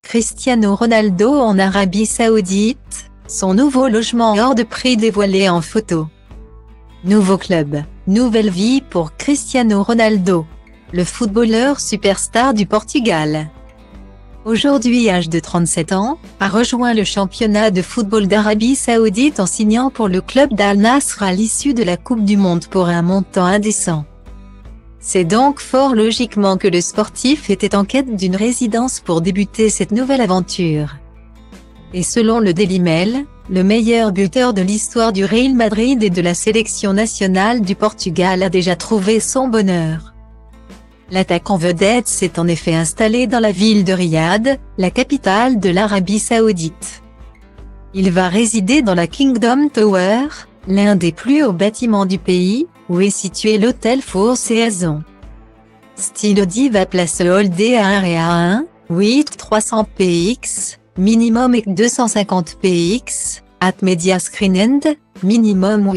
Cristiano Ronaldo en Arabie Saoudite, son nouveau logement hors de prix dévoilé en photo. Nouveau club, nouvelle vie pour Cristiano Ronaldo, le footballeur superstar du Portugal. Aujourd'hui âgé de 37 ans, a rejoint le championnat de football d'Arabie Saoudite en signant pour le club d'Al Nassr à l'issue de la Coupe du Monde pour un montant indécent. C'est donc fort logiquement que le sportif était en quête d'une résidence pour débuter cette nouvelle aventure. Et selon le Daily Mail, le meilleur buteur de l'histoire du Real Madrid et de la sélection nationale du Portugal a déjà trouvé son bonheur. L'attaquant vedette s'est en effet installé dans la ville de Riyad, la capitale de l'Arabie Saoudite. Il va résider dans la Kingdom Tower, l'un des plus hauts bâtiments du pays, où est situé l'hôtel Four Seasons. Style Diva Place Holdé à Area 1, 8300 px, minimum et 250 px, at Media Screen End, minimum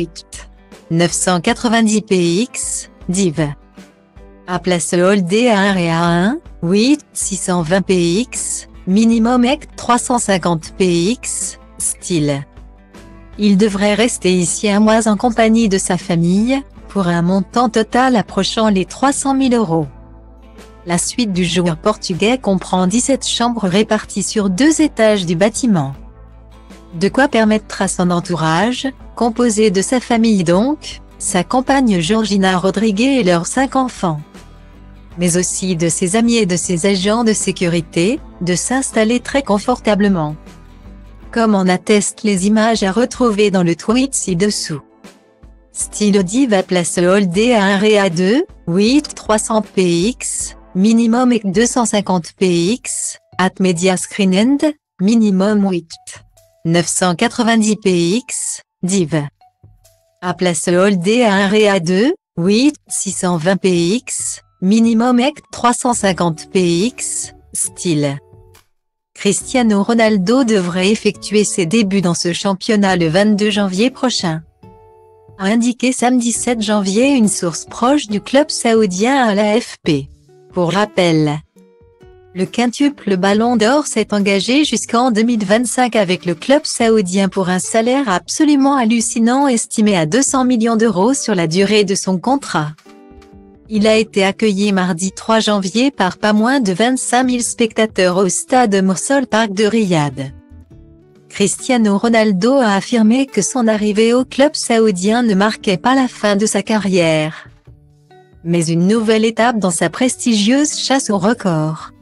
990 px, div. À Place Holdé à Area 1, 620 px, minimum et 350 px, style. Il devrait rester ici un mois en compagnie de sa famille, pour un montant total approchant les 300 000 €. La suite du joueur portugais comprend 17 chambres réparties sur 2 étages du bâtiment. De quoi permettre à son entourage, composé de sa famille donc, sa compagne Georgina Rodriguez et leurs 5 enfants, mais aussi de ses amis et de ses agents de sécurité, de s'installer très confortablement. Comme en attestent les images à retrouver dans le tweet ci-dessous. Style Diva Place Holdé à Area 2, 8300 px, minimum et 250 px, at Media Screen End, minimum 990 px, div. À Place Holdé à Area 2, 620 px, minimum et 350 px, style. Cristiano Ronaldo devrait effectuer ses débuts dans ce championnat le 22 janvier prochain, a indiqué samedi 7 janvier une source proche du club saoudien à l'AFP. Pour rappel, le quintuple Ballon d'Or s'est engagé jusqu'en 2025 avec le club saoudien pour un salaire absolument hallucinant estimé à 200 millions € sur la durée de son contrat. Il a été accueilli mardi 3 janvier par pas moins de 25 000 spectateurs au stade Morsol Park de Riyad. Cristiano Ronaldo a affirmé que son arrivée au club saoudien ne marquait pas la fin de sa carrière, mais une nouvelle étape dans sa prestigieuse chasse au record.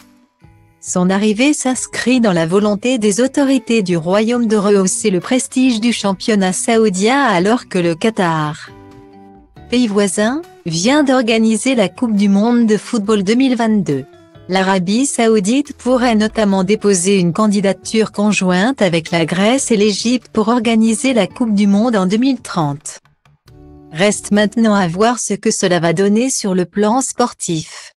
Son arrivée s'inscrit dans la volonté des autorités du royaume de rehausser le prestige du championnat saoudien alors que le Qatar, pays voisin, vient d'organiser la Coupe du Monde de football 2022. L'Arabie Saoudite pourrait notamment déposer une candidature conjointe avec la Grèce et l'Égypte pour organiser la Coupe du Monde en 2030. Reste maintenant à voir ce que cela va donner sur le plan sportif.